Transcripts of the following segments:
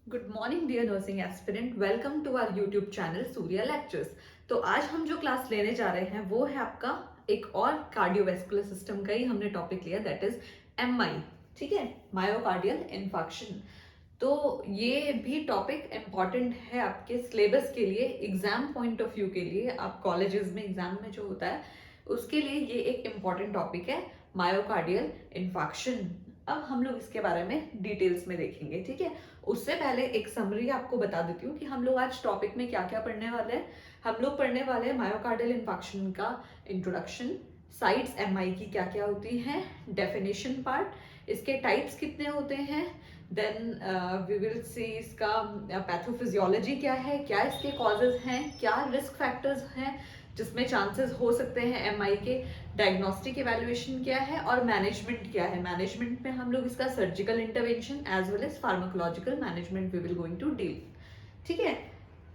Good morning dear nursing aspirant, welcome to our YouTube channel Surya lectures. तो आज हम जो क्लास लेने जा रहे हैं वो है आपका एक और कार्डियोवैस्कुलर सिस्टम का ही हमने टॉपिक लिया, दैट इज एमआई। ठीक है, मायोकार्डियल इन्फार्क्शन। तो ये भी टॉपिक इम्पॉर्टेंट है आपके सिलेबस के लिए, एग्जाम पॉइंट ऑफ व्यू के लिए। आप कॉलेजेस में एग्जाम में जो होता है उसके लिए ये एक इम्पॉर्टेंट टॉपिक है, मायोकार्डियल इन्फार्क्शन। अब हम लोग इसके बारे में डिटेल्स में देखेंगे। ठीक है, उससे पहले एक समरी आपको बता देती हूँ कि हम लोग आज टॉपिक में क्या क्या पढ़ने वाले हैं। हम लोग पढ़ने वाले हैं मायोकार्डियल इन्फार्क्शन का इंट्रोडक्शन, साइट्स एमआई की क्या क्या होती हैं, डेफिनेशन पार्ट, इसके टाइप्स कितने होते हैं, देन वी विल सी इसका पैथोफिजियोलॉजी क्या है, क्या इसके कॉजेज हैं, क्या रिस्क फैक्टर्स हैं जिसमें चांसेस हो सकते हैं एमआई के, डायग्नोस्टिक इवैल्यूएशन क्या है और मैनेजमेंट क्या है। मैनेजमेंट में हम लोग इसका surgical intervention as well as pharmacological management we will going to deal. ठीक है,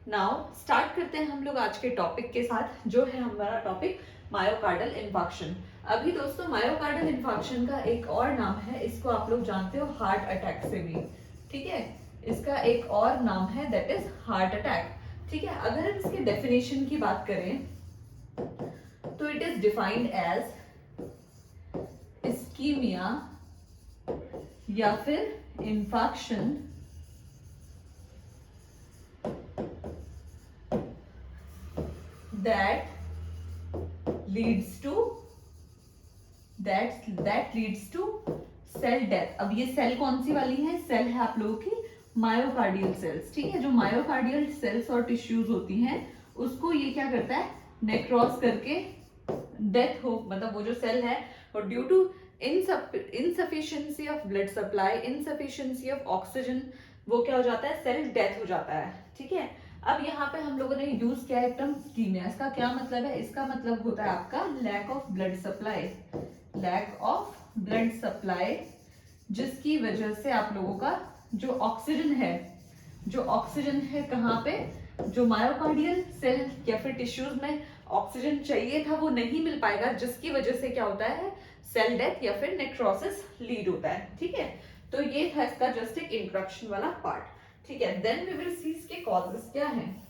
नाउ स्टार्ट करते हैं हम लोग आज के टॉपिक के साथ, जो है हमारा टॉपिक मायोकार्डियल इन्फार्क्शन। अभी दोस्तों मायोकार्डियल इन्फार्क्शन का एक और नाम है, इसको आप लोग जानते हो हार्ट अटैक से भी। ठीक है, इसका एक और नाम है दैट इज हार्ट अटैक। ठीक है, अगर हम इसके डेफिनेशन की बात करें तो it is defined as ischaemia या फिर infarction that leads to that leads to cell death. अब ये सेल कौन सी वाली है? सेल है आप लोगों की मायोकार्डियल सेल्स। ठीक है, जो मायोकार्डियल सेल्स और टिश्यूज होती हैं उसको ये क्या करता है, नेक्रोस करके डेथ हो, मतलब वो जो सेल है और due to insufficiency of blood supply, insufficiency of oxygen, वो क्या हो जाता है, सेल डेथ हो जाता है। ठीक है, अब यहाँ पे हम लोगों ने यूज किया है टर्म इस्कीमिया। इसका क्या मतलब है? इसका मतलब होता है आपका lack of blood supply, lack of blood supply, जिसकी वजह से आप लोगों का जो ऑक्सीजन है, जो ऑक्सीजन है कहाँ पे, जो मायोकार्डियल सेल या फिर टिश्यूज में ऑक्सीजन चाहिए था वो नहीं मिल पाएगा, जिसकी वजह से क्या होता है, सेल डेथ या फिर नेक्रोसिस लीड होता है। ठीक है, तो ये था इसका जस्ट एक इंट्रोडक्शन वाला पार्ट। ठीक है, देन वी विल सी इसके कॉजेस क्या हैं,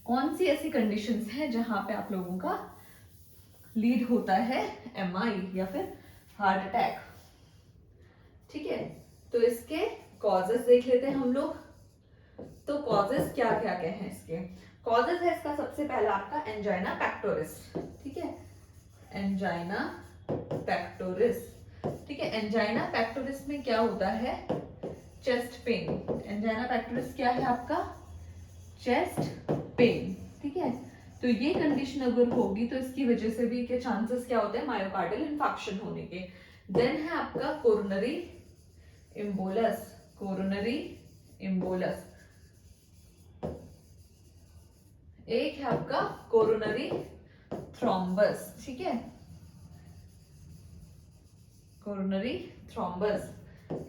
कौन सी ऐसी कंडीशंस हैं जहां पे आप लोगों का लीड होता है एमआई या फिर हार्ट अटैक। ठीक है, तो इसके कॉजेस देख लेते हैं हम लोग। तो कॉजेस क्या क्या क्या हैं इसके? कॉजेस है इसका सबसे पहला आपका एंजाइना पैक्टोरिस। ठीक है, एंजाइना पैक्टोरिस। ठीक है, एंजाइना पैक्टोरिस में क्या होता है, चेस्ट पेन। एंजाइना पैक्टोरिस क्या है आपका, चेस्ट पेन। ठीक है, तो ये कंडीशन अगर होगी तो इसकी वजह से भी के चांसेस क्या होते हैं, मायोकार्डियल इन्फार्क्शन होने के। देन है आपका कोरोनरी इम्बोलस, कोरोनरी इम्बोलस। एक है आपका कोरोनरी थ्रोम्बस। ठीक है, कोरोनरी थ्रोम्बस,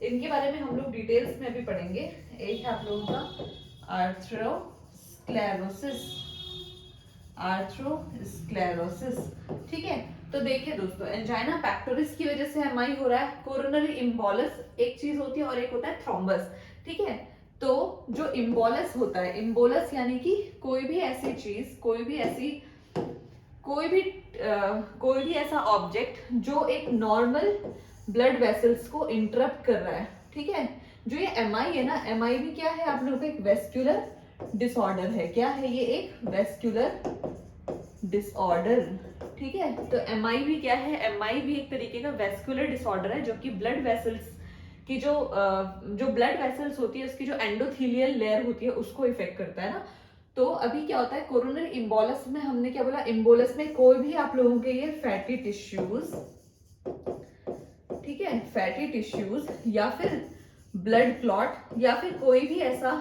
इनके बारे में हम लोग डिटेल्स में भी पढ़ेंगे। एक है आप लोगों का आर्थ्रोस्क्लेरोसिस, आर्थ्रोस्क्लेरोसिस। ठीक है, तो देखिए दोस्तों, एंजाइना पैक्टोरिस की वजह से एमआई हो रहा है, कोरोनरी इम्बोलस एक चीज होती है और एक होता है थ्रोम्बस। ठीक है, तो जो इम्बोलस होता है, इम्बोलस यानी कि कोई भी ऐसी चीज, कोई भी ऐसा ऑब्जेक्ट जो एक नॉर्मल ब्लड वेसल्स को इंटरप्ट कर रहा है। ठीक है, जो ये एमआई है ना, एमआई भी क्या है आप लोगों का, एक वेस्क्यूलर डिसऑर्डर है। क्या है ये? एक वेस्क्यूलर डिसऑर्डर। ठीक है, तो एमआई भी क्या है, एमआई भी एक तरीके का वेस्क्यूलर डिसऑर्डर है, जो कि ब्लड वेसल्स की जो ब्लड वेसल्स होती है उसकी जो एंडोथेलियल लेयर होती है उसको इफेक्ट करता है ना। तो अभी क्या होता है, कोरोनरी इम्बोलस में हमने क्या बोला, इम्बोलस में कोई भी आप लोगों के ये फैटी टिश्यूज, ठीक है, फैटी टिश्यूज या फिर ब्लड क्लॉट या फिर कोई भी ऐसा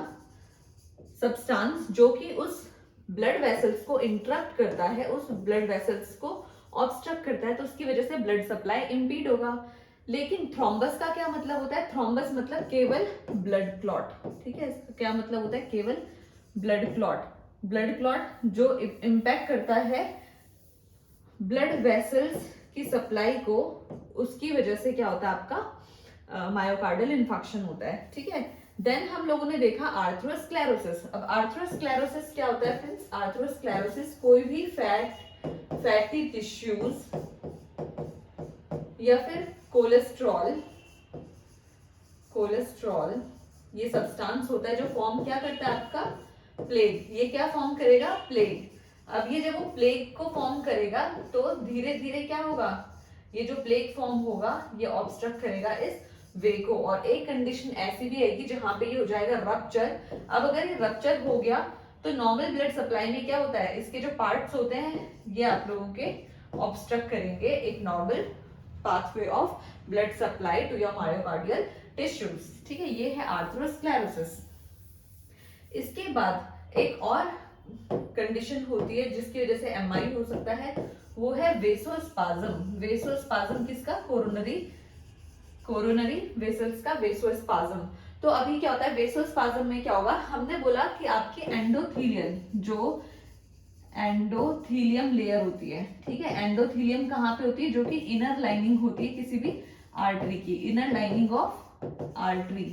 सब्सटेंस जो कि उस ब्लड वेसल्स को इंटरप्ट करता है, उस ब्लड वेसल्स को ऑब्स्ट्रक्ट करता है, तो उसकी वजह से ब्लड सप्लाई इंपीड होगा। लेकिन थ्रोम्बस का क्या मतलब होता है? थ्रोम्बस मतलब केवल ब्लड क्लॉट। ठीक है, इसका क्या मतलब होता है? केवल ब्लड क्लॉट। ब्लड क्लॉट जो इम्पैक्ट करता है ब्लड वेसल्स की सप्लाई को, उसकी वजह से क्या होता है आपका मायोकार्डियल इन्फार्क्शन होता है। ठीक है, देन हम लोगों ने देखा आर्थरोस्क्लेरोसिस। अब आर्थरोस्क्लेरोसिस क्या होता है फ्रेंड्स? आर्थरोस्क्लेरोसिस कोई भी फैटी टिश्यूज या फिर कोलेस्ट्रॉल ये सब्सटेंस होता है जो फॉर्म क्या करता है आपका? प्लेग। ये क्या फॉर्म करेगा? प्लेग। अब ये जब वो प्लेग को फॉर्म करेगा तो धीरे धीरे क्या होगा? ये जो प्लेग फॉर्म होगा ये ऑब्स्ट्रक्ट करेगा इस वे को, और एक कंडीशन ऐसी भी आएगी जहां पे ये हो जाएगा रप्चर। अब अगर ये रप्चर हो गया तो नॉर्मल ब्लड सप्लाई में क्या होता है? इसके जो पार्ट्स होते हैं ये आप लोगों के ऑब्स्ट्रक्ट करेंगे एक normal pathway of blood supply to your myocardial tissues. ठीक है, ये है आर्थरोस्क्लेरोसिस। इसके बाद एक और कंडीशन होती है जिसकी वजह से एमआई हो सकता है, वो है वेसोस्पाज्म। वेसोस्पाज्म किसका? कोरोनरी वेसल्स का वेसोस्पाज्म। तो अभी क्या होता है वेसोस्पाज्म में? क्या होगा? हमने बोला कि आपकी एंडोथीलियम लेयर होती है। ठीक है, एंडोथीलियम कहाँ पे होती है? जो कि इनर लाइनिंग होती है किसी भी आर्टरी की, इनर लाइनिंग ऑफ आर्टरी।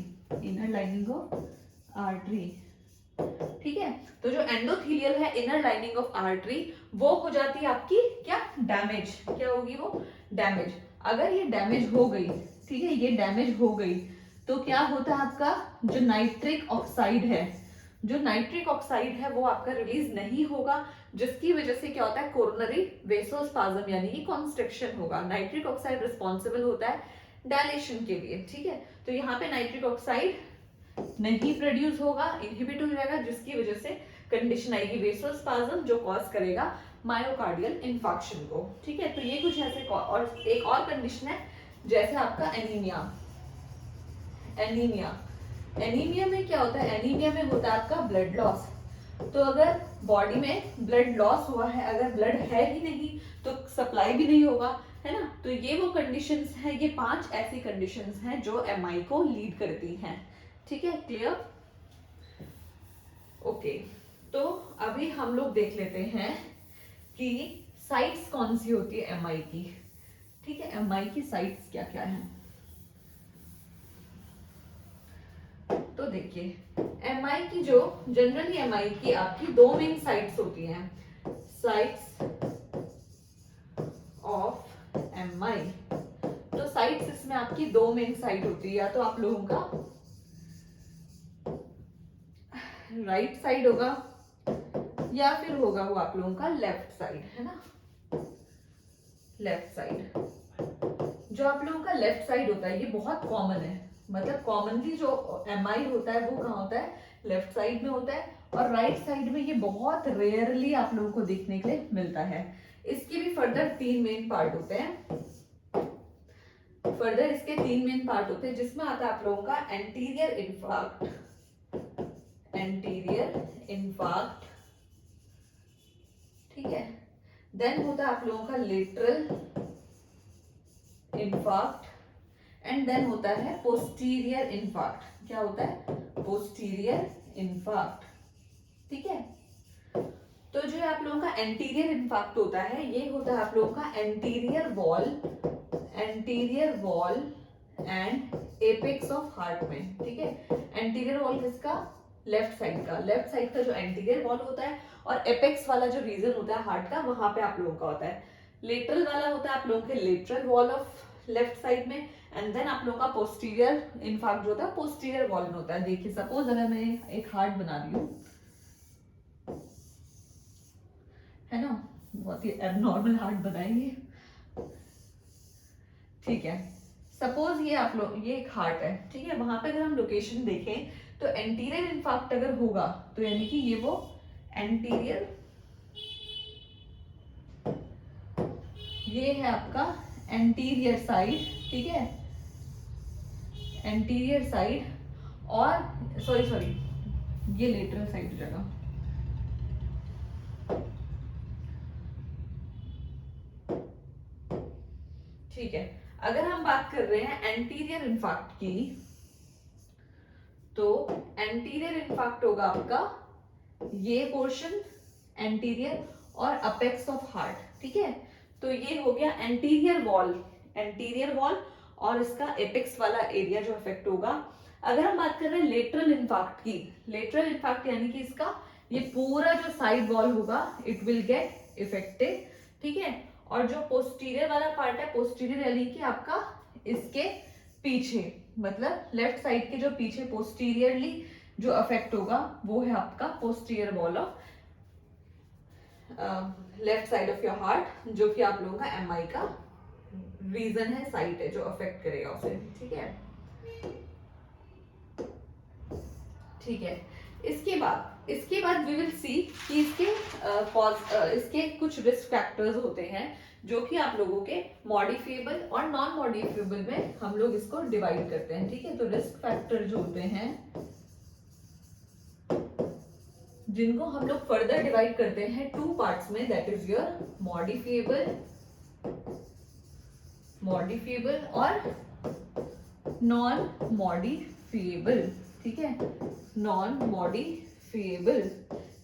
ठीक है, तो जो एंडोथीलियल है, इनर लाइनिंग ऑफ आर्टरी, वो हो जाती है आपकी क्या? डैमेज। क्या होगी वो? डैमेज। अगर ये डैमेज हो गई, ठीक है, ये डैमेज हो गई तो क्या होता है आपका? जो नाइट्रिक ऑक्साइड है वो आपका रिलीज नहीं होगा, जिसकी वजह से क्या होता है? कोरोनरी वेसोस्पाज्म यानी कि कॉन्स्ट्रिक्शन होगा। नाइट्रिक ऑक्साइड रिस्पॉन्सिबल होता है डायलेशन के लिए। ठीक है, तो यहाँ पे नाइट्रिक ऑक्साइड नहीं प्रोड्यूस होगा, इनहिबिट हो जाएगा, जिसकी वजह से कंडीशन आएगी वेसोस्पाज्म जो कॉज करेगा मायोकार्डियल इंफार्क्शन को। ठीक है, तो ये कुछ ऐसे और एक और कंडीशन है जैसे आपका एनीमिया में क्या होता है? एनीमिया में होता है आपका ब्लड लॉस। तो अगर बॉडी में ब्लड लॉस हुआ है, अगर ब्लड है ही नहीं तो सप्लाई भी नहीं होगा, है ना? तो ये वो कंडीशंस हैं, ये 5 ऐसी कंडीशंस हैं जो एमआई को लीड करती हैं। ठीक है, क्लियर? ओके, तो अभी हम लोग देख लेते हैं कि साइट्स कौन सी होती है एमआई की। ठीक है, एमआई की साइट्स क्या क्या है? तो देखिए, एमआई की जो जनरली एमआई की आपकी 2 मेन साइट्स होती हैं, साइट्स ऑफ एमआई। तो साइट्स इसमें आपकी 2 मेन साइट होती है, या तो आप लोगों का राइट साइड होगा या फिर होगा वो आप लोगों का लेफ्ट साइड, है ना? लेफ्ट साइड, जो आप लोगों का लेफ्ट साइड होता है ये बहुत कॉमन है, मतलब कॉमनली जो एमआई होता है वो कहाँ होता है? लेफ्ट साइड में होता है, और राइट साइड में ये बहुत रेयरली आप लोगों को देखने के लिए मिलता है। इसके भी फर्दर 3 मेन पार्ट होते हैं, इसके 3 मेन पार्ट होते हैं, जिसमें आता है आप लोगों का एंटीरियर इन्फार्क्ट, ठीक है। देन होता है आप लोगों का लेटरल इन्फार्क्ट, एंड देन होता है पोस्टीरियर इन्फार्क्ट। क्या होता है? Posterior infarct. ठीक है, तो जो आप लोगों का एंटीरियर इन्फार्क्ट होता है ये होता है आप लोगों का anterior wall and apex of heart में। ठीक है, एंटीरियर वॉल किसका? लेफ्ट साइड का जो एंटीरियर वॉल होता है, और एपेक्स वाला जो रीजन होता है हार्ट का, वहां पे आप लोगों का होता है। लेटरल वाला होता है आप लोगों के lateral wall of left side में, एंड देन आप लोगों का पोस्टीरियर इन्फार्क्ट जो होता है पोस्टीरियर वॉल में होता है। देखिए, सपोज अगर मैं एक हार्ट बना रही हूँ, है ना, बहुत ही एबनॉर्मल हार्ट बनाएंगे। ठीक है, सपोज ये आप लोग ये एक हार्ट है, ठीक है, वहां पे अगर हम लोकेशन देखें तो एंटीरियर इन्फार्क्ट अगर होगा तो यानी कि ये वो एंटीरियर, ये है आपका एंटीरियर साइड, ठीक है, एंटीरियर साइड, और सॉरी ये लेटरल साइड हो जाएगा। ठीक है, अगर हम बात कर रहे हैं एंटीरियर इन्फार्क्ट की, तो एंटीरियर इन्फार्क्ट होगा आपका ये पोर्शन एंटीरियर और अपेक्स ऑफ हार्ट। ठीक है, तो ये हो गया एंटीरियर वॉल, और इसका एपेक्स वाला एरिया जो अफेक्ट होगा अगर हम बात कर रहे हैं लेटरल इन्फार्क्ट की, लेटरल इन्फार्क्ट यानी कि इसका ये पूरा जो साइड वॉल होगा इट विल गेट इफेक्टेड, ठीक है। और जो पोस्टीरियर वाला पार्ट है, पोस्टीरियर यानी कि आपका इसके पीछे, मतलब लेफ्ट साइड के जो पीछे पोस्टीरियरली जो अफेक्ट होगा वो है आपका posterior wall of left side of your heart, जो कि आप लोगों का एमआई का रीजन है, साइट है जो अफेक्ट करेगा उसे, ठीक है। ठीक है, इसके बाद वी विल सी कि इसके कुछ रिस्क फैक्टर्स होते हैं जो कि आप लोगों के मॉडिफिएबल और नॉन मॉडिफिएबल में हम लोग इसको डिवाइड करते हैं, ठीक है। तो रिस्क फैक्टर जो होते हैं जिनको हम लोग फर्दर डिवाइड करते हैं टू पार्ट्स में, दैट इज योर मॉडिफिएबल और नॉन मॉडिफिएबल, ठीक है, नॉन मॉडिफिएबल,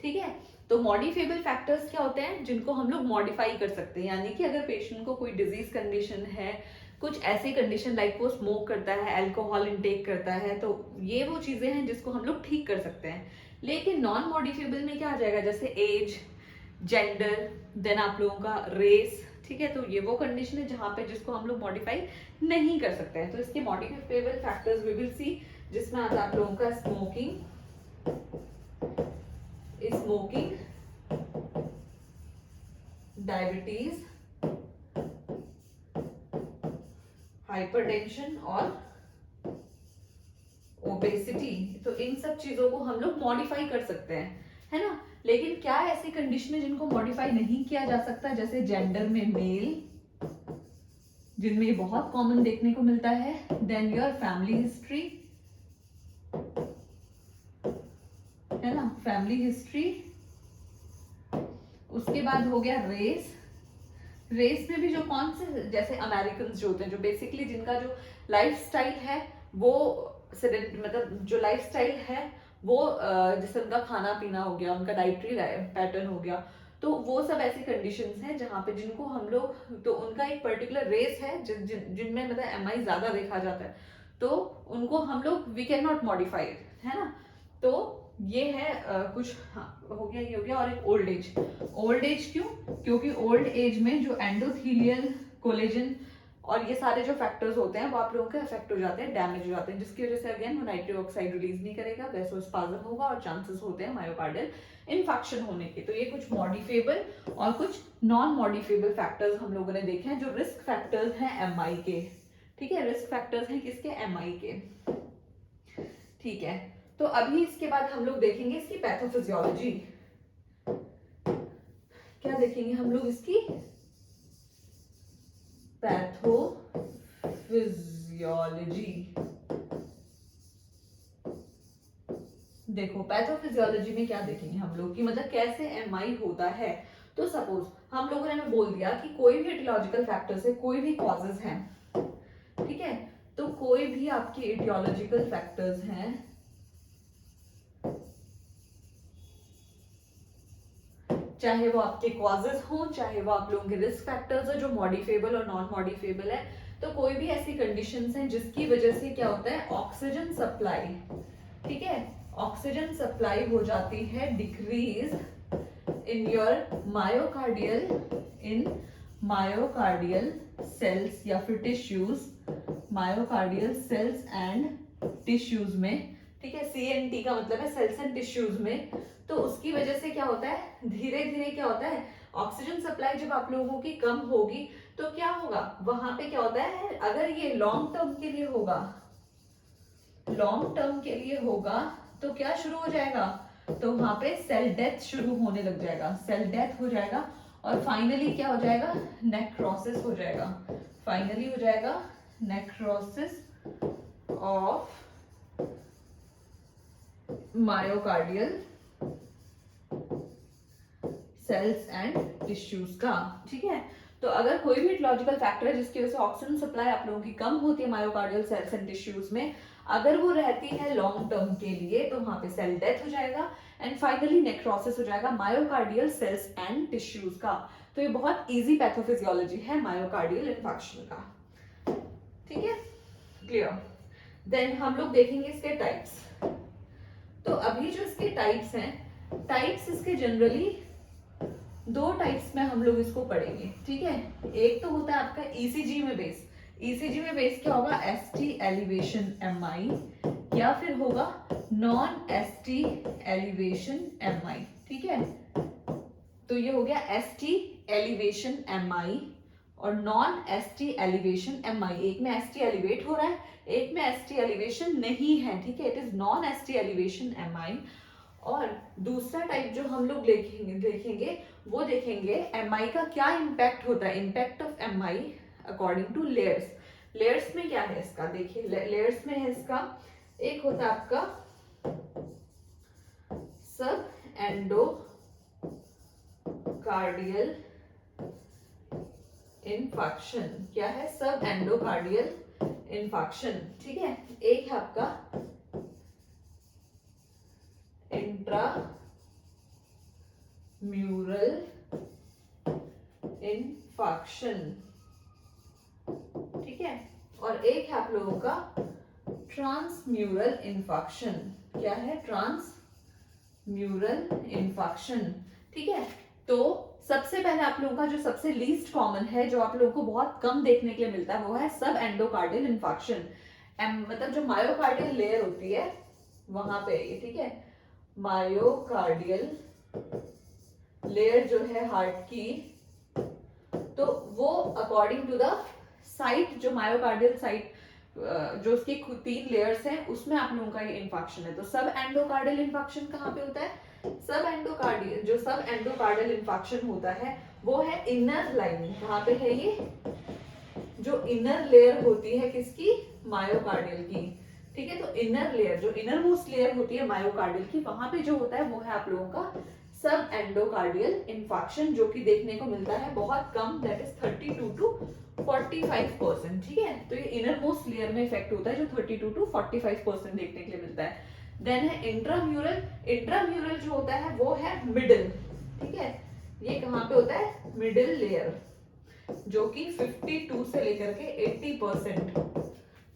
ठीक है। तो मॉडिफिएबल फैक्टर्स क्या होते हैं जिनको हम लोग मॉडिफाई कर सकते हैं, यानी कि अगर पेशेंट को कोई डिजीज कंडीशन है, कुछ ऐसी कंडीशन लाइक वो स्मोक करता है, अल्कोहल इंटेक करता है, तो ये वो चीजें हैं जिसको हम लोग ठीक कर सकते हैं। लेकिन नॉन मॉडिफिएबल में क्या आ जाएगा, जैसे एज, जेंडर, देन आप लोगों का रेस, ठीक है। तो ये वो कंडीशन है जहां पे जिसको हम लोग मॉडिफाई नहीं कर सकते हैं। तो इसके modifiable factors we will see, जिसमें आता है आप लोगों का स्मोकिंग, डायबिटीज, हाइपरटेंशन और ओबेसिटी। तो इन सब चीजों को हम लोग मॉडिफाई कर सकते हैं, है ना। लेकिन क्या ऐसी कंडीशन है जिनको मॉडिफाई नहीं किया जा सकता, जैसे जेंडर में मेल, जिनमें ये बहुत कॉमन देखने को मिलता है। देन योर फैमिली हिस्ट्री, है ना, फैमिली हिस्ट्री। उसके बाद हो गया रेस। रेस में भी जो कौन से, जैसे अमेरिकन जो होते हैं, जो बेसिकली जिनका जो लाइफस्टाइल है वो मतलब जो लाइफस्टाइल है वो जैसे उनका खाना पीना हो गया, उनका डाइटरी पैटर्न हो गया, तो वो सब ऐसी कंडीशंस हैं जहाँ पे जिनको हम लोग, तो उनका एक पर्टिकुलर रेस है जिनमें मतलब एमआई ज्यादा देखा जाता है, तो उनको हम लोग वी कैन नॉट मॉडिफाई, है ना। तो ये है कुछ, हाँ, हो गया, ये हो गया। और एक ओल्ड एज। ओल्ड एज क्यों? क्योंकि ओल्ड एज में जो एंडोथीलियल, कोलेजन और ये सारे जो फैक्टर्स होते हैं वो आप लोगों के अफेक्ट हो जाते हैं, डैमेज हो जाते हैं, जिसकी वजह से अगेन वो नाइट्रिक ऑक्साइड रिलीज नहीं करेगा, वैसोस्पाज्म होगा और चांसेस होते हैं मायोकार्डियल इन्फेक्शन होने के। तो ये कुछ मॉडिफिएबल और कुछ नॉन मॉडिफिएबल फैक्टर्स हम लोगों ने देखे हैं जो रिस्क फैक्टर्स हैं एमआई के, ठीक है। रिस्क फैक्टर्स हैं किसके? एमआई के, ठीक है। तो अभी इसके बाद हम लोग देखेंगे इसकी पैथोफिजियोलॉजी। क्या देखेंगे हम लोग? इसकी पैथोफिजियोलॉजी। देखो पैथोफिजियोलॉजी में क्या देखेंगे हम लोग कि मतलब कैसे एमआई होता है। तो सपोज हम लोगों ने बोल दिया कि कोई भी एटियोलॉजिकल फैक्टर से कोई भी कॉजेज हैं, ठीक है। तो कोई भी आपके एटियोलॉजिकल फैक्टर्स हैं, चाहे वो आपके कॉजेज हो, चाहे वो आप लोगों के रिस्क फैक्टर्स है जो मॉडिफिएबल और नॉन मॉडिफिएबल है, तो कोई भी ऐसी कंडीशंस हैं जिसकी वजह से क्या होता है, ऑक्सीजन सप्लाई, ठीक है, ऑक्सीजन सप्लाई हो जाती है decrease in your myocardial cells या फिर tissues, myocardial cells and tissues में, ठीक है। CNT का मतलब है सेल्स एंड टिश्यूज में। तो उसकी वजह से क्या होता है, धीरे धीरे क्या होता है, ऑक्सीजन सप्लाई जब आप लोगों की कम होगी तो क्या होगा, वहां पे क्या होता है, अगर ये लॉन्ग टर्म के लिए होगा, लॉन्ग टर्म के लिए होगा तो क्या शुरू हो जाएगा, तो वहां पे सेल डेथ शुरू होने लग जाएगा, सेल डेथ हो जाएगा और फाइनली क्या हो जाएगा, नेक्रोसिस हो जाएगा, फाइनली हो जाएगा necrosis of myocardial cells and tissues का, ठीक है। तो अगर कोई भी एटियोलॉजिकल फैक्टर है जिसकी वजह से ऑक्सीजन सप्लाई आप लोगों की कम होती है मायोकार्डियल सेल्स एंड टिश्यूज में, अगर वो रहती है लॉन्ग टर्म के लिए तो वहां पे सेल डेथ हो जाएगा एंड फाइनली नेक्रोसिस हो जाएगा मायोकार्डियल सेल्स एंड टिश्यूज का। तो ये बहुत इजी पैथोफिजियोलॉजी है मायोकार्डियल इन्फेक्शन का, ठीक है, क्लियर। देन हम लोग देखेंगे इसके टाइप्स। तो अभी जो इसके टाइप्स हैं, टाइप्स इसके जनरली दो टाइप्स में हम लोग इसको पढ़ेंगे, ठीक है। एक तो होता है आपका ईसीजी में बेस। ईसीजी में बेस क्या होगा, एसटी एलिवेशन एमआई, या फिर होगा नॉन एसटी एलिवेशन एमआई, ठीक है। तो ये हो गया एसटी एलिवेशन एमआई और नॉन एसटी एलिवेशन एमआई। एक में एसटी एलिवेट हो रहा है, एक में एसटी एलिवेशन नहीं है, ठीक है। It is non ST elevation MI. और दूसरा टाइप जो हम लोग देखेंगे वो देखेंगे एमआई का क्या इम्पैक्ट होता है, impact of MI according two layers. Layers में क्या है इसका, देखिए लेयर्स में है इसका, एक होता है आपका सब एंडोकार्डियल इन्फेक्शन। क्या है, सब एंडोकार्डियल इन्फेक्शन, ठीक है। एक है आपका इंट्राम्यूरल इन्फेक्शन, ठीक है। और एक है आप लोगों का ट्रांसम्यूरल इन्फेक्शन। क्या है, ट्रांसम्यूरल इन्फेक्शन, ठीक है। तो सबसे पहले आप लोगों का जो सबसे लीस्ट कॉमन है, जो आप लोगों को बहुत कम देखने के लिए मिलता है, वो है सब एंडोकार्डियल इन्फेक्शन। मतलब जो मायोकार्डियल लेयर होती है वहां पे, ठीक है, मायोकार्डियल लेयर जो है हार्ट की, तो वो अकॉर्डिंग टू द साइट, जो मायोकार्डियल साइट जो उसकी 3 लेयर्स हैं, उसमें आप लोगों का ये इन्फेक्शन है। तो सब एंडोकार्डियल इन्फेक्शन कहाँ पे होता है, सब एंडोकार्डियल, जो सब एंडोकार्डियल इन्फेक्शन होता है वो है इनर लाइनिंग। कहाँ पे है ये, जो इनर लेयर होती है किसकी, मायोकार्डियल की, ठीक है। तो इनर लेयर, जो इनर मोस्ट लेयर होती है मायोकार्डियल की, वहां पे जो होता है वो है आप लोगों का सब एंडोकार्डियल इन्फेक्शन, जो कि देखने को मिलता है बहुत कम, दैट इज 32 to 45%, ठीक है। तो ये इनर मोस्ट लेयर में इफेक्ट होता है, जो 32 to 45% देखने के लिए मिलता है। देन है इंट्राम्यूरल। इंट्राम्यूरल जो होता है वो है मिडिल, ठीक है। ये कहाँ पे होता है, मिडिल लेयर, जो कि 52 से लेकर के 80%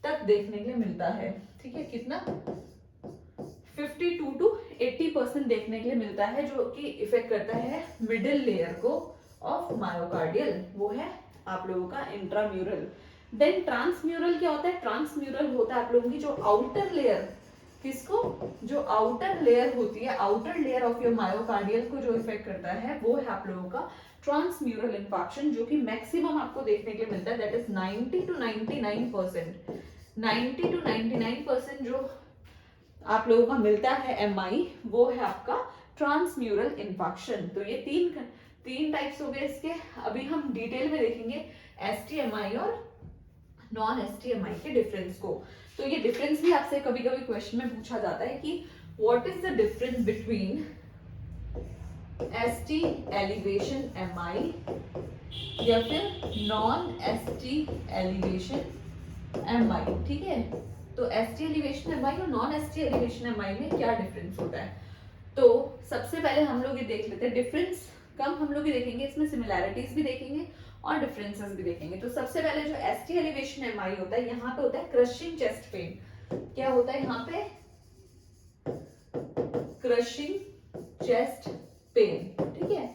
तक देखने के लिए मिलता है, ठीक है। कितना, 52 to 80% देखने के लिए मिलता है, जो कि इफेक्ट करता है मिडिल लेयर को ऑफ मायोकार्डियल, वो है आप लोगों का इंट्राम्यूरल। देन ट्रांसम्यूरल क्या होता है, ट्रांसम्यूरल होता है आप लोगों की जो आउटर लेयर, किसको, जो आउटर लेयर होती है, outer layer of your myocardial को जो इफेक्ट करता है वो है आप लोगों का ट्रांसम्यूरल इन्फेक्शन, जो कि मैक्सिमम आपको देखने के लिए मिलता है, दैट इज 90 to 99%। 90 to 99% जो आप लोगों का मिलता है एमआई, वो है आपका ट्रांसम्यूरल इन्फेक्शन। तो ये तीन टाइप्स हो गए इसके। अभी हम डिटेल में देखेंगे एसटीएमआई और नॉन एसटीएमआई के डिफरेंस को। तो ये डिफरेंस भी आपसे कभी कभी क्वेश्चन में पूछा जाता है कि what is the difference between ST elevation MI या फिर नॉन एसटी एलिवेशन एमआई, ठीक है। तो एसटी एलिवेशन एमआई और नॉन एसटी एलिवेशन एमआई में क्या डिफरेंस होता है। तो सबसे पहले हम लोग ये देख लेते हैं, डिफरेंस कम हम लोग ये देखेंगे, इसमें सिमिलैरिटीज भी देखेंगे और डिफरेंसेस भी देखेंगे। तो सबसे पहले जो एसटी एलिवेशन एमआई होता है, यहाँ पे होता है क्रशिंग चेस्ट पेन। क्या होता है यहाँ पे, क्रशिंग चेस्ट पेन, ठीक है।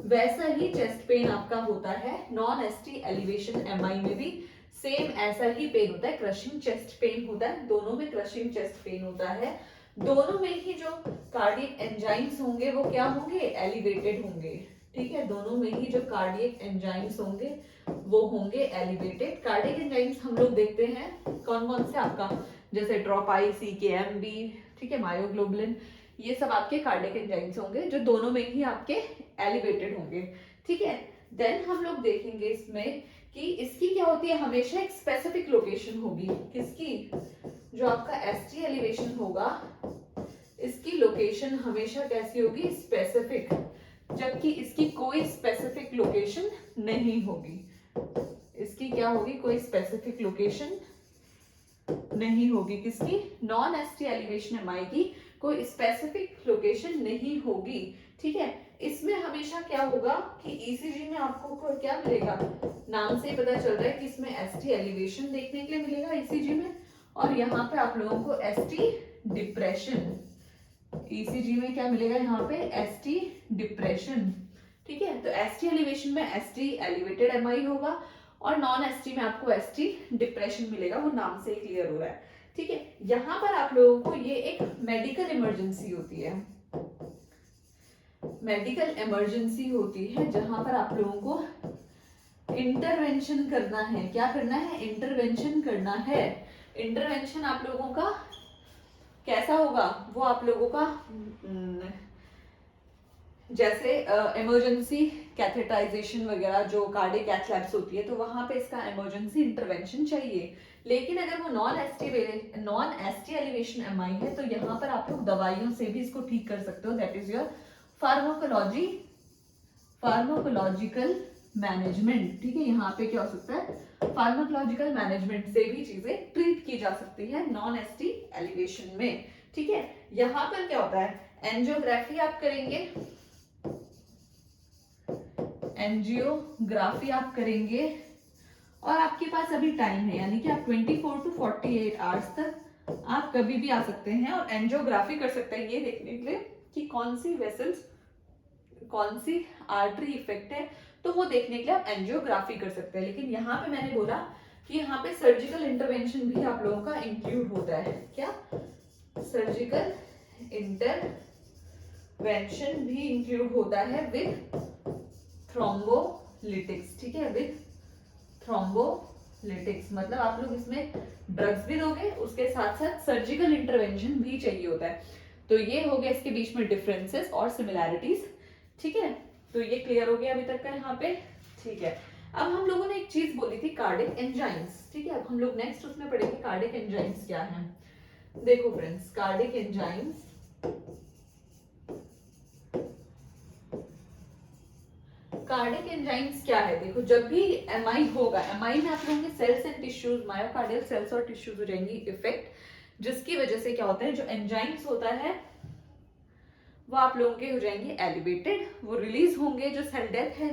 वैसा ही चेस्ट पेन आपका होता है नॉन एसटी एलिवेशन एमआई में भी, सेम ऐसा ही पेन होता है, क्रशिंग चेस्ट पेन होता है, दोनों में क्रशिंग चेस्ट पेन होता है। दोनों में ही जो कार्डियक एंजाइम्स होंगे वो क्या होंगे, एलिवेटेड होंगे, ठीक है। दोनों में ही जो कार्डियक एंजाइम्स होंगे वो होंगे एलिवेटेड। कार्डियक एंजाइम्स हम लोग देखते हैं कौन कौन से आपका, जैसे ट्रोपाई, सीकेएमबी, ठीक है, मायोग्लोबुलिन, ये सब आपके कार्डियक एंजाइम्स होंगे, जो दोनों में ही आपके एलिवेटेड होंगे, ठीक है। देन हम लोग देखेंगे इसमें कि इसकी क्या होती है, हमेशा एक स्पेसिफिक लोकेशन होगी, किसकी, जो आपका एसटी एलिवेशन होगा, इसकी लोकेशन हमेशा कैसी होगी, स्पेसिफिक, जबकि इसकी कोई स्पेसिफिक लोकेशन नहीं होगी। इसकी क्या होगी, कोई स्पेसिफिक लोकेशन नहीं होगी, किसकी, नॉन एसटी एलिवेशन एमआई की कोई स्पेसिफिक लोकेशन नहीं होगी, ठीक है। इसमें हमेशा क्या होगा कि ईसीजी में आपको क्या मिलेगा, नाम से ही पता चल रहा है कि इसमें एसटी एलिवेशन देखने के लिए मिलेगा ईसीजी में, और यहाँ पे आप लोगों को एसटी डिप्रेशन, ईसीजी में क्या मिलेगा यहाँ पे एसटी डिप्रेशन, ठीक है। तो एसटी एलिवेशन में एसटी एलिवेटेड एमआई होगा और नॉन एसटी में आपको एसटी डिप्रेशन मिलेगा, वो नाम से ही क्लियर हो रहा है, ठीक है। यहाँ पर आप लोगों को ये एक मेडिकल इमरजेंसी होती है, मेडिकल इमरजेंसी होती है जहां पर आप लोगों को इंटरवेंशन करना है। क्या करना है? इंटरवेंशन करना है। इंटरवेंशन आप लोगों का कैसा होगा? वो आप लोगों का जैसे इमरजेंसी कैथेटराइजेशन वगैरह जो कार्डियक कैथ लैब्स होती है तो वहां पे इसका इमरजेंसी इंटरवेंशन चाहिए। लेकिन अगर वो नॉन एसटी एलिवेशन एमआई है तो यहाँ पर आप लोग दवाइयों से भी इसको ठीक कर सकते हो, that is your pharmacological management, ठीक है। यहाँ पे क्या हो सकता है? फार्माकोलॉजिकल मैनेजमेंट से भी चीजें ट्रीट की जा सकती है नॉन एसटी एलिवेशन में, ठीक है। यहाँ पर क्या होता है? एंजियोग्राफी आप करेंगे, एंजियोग्राफी आप करेंगे और आपके पास अभी टाइम है, यानी कि आप 24 to 48 आवर्स तक आप कभी भी आ सकते हैं और एंजियोग्राफी कर सकते हैं, ये देखने के लिए कि कौन सी वेसल्स, कौन सी आर्टरी इफेक्ट है, तो वो देखने के लिए आप एंजियोग्राफी कर सकते हैं। लेकिन यहाँ पे मैंने बोला कि यहाँ पे सर्जिकल इंटरवेंशन भी आप लोगों का इंक्लूड होता है। क्या? सर्जिकल इंटरवेंशन भी इंक्लूड होता है विद थ्रोम्बोलिटिक्स, ठीक है, विद थ्रोम्बोलिटिक्स। मतलब आप लोग इसमें ड्रग्स भी दोगे, उसके साथ साथ सर्जिकल इंटरवेंशन भी चाहिए होता है। तो ये हो गया इसके बीच में डिफरेंसेस और सिमिलैरिटीज, ठीक है। तो ये क्लियर हो गया अभी तक का यहाँ पे, ठीक है। अब हम लोगों ने एक चीज बोली थी कार्डियक एंजाइम्स, ठीक है। अब हम लोग नेक्स्ट उसमें पढ़ेंगे कार्डियक एंजाइम्स क्या है। देखो friends, cardiac enzymes, cardiac enzymes क्या है? देखो, जब भी एमआई होगा, एमआई में आप लोगों के cells and tissues, myocardial cells और टिश्यूज हो जाएंगी इफेक्ट, जिसकी वजह से क्या होता है, जो एंजाइम्स होता है वो आप लोगों के हो जाएंगे एलिवेटेड, वो रिलीज होंगे। जो सेल डेथ है,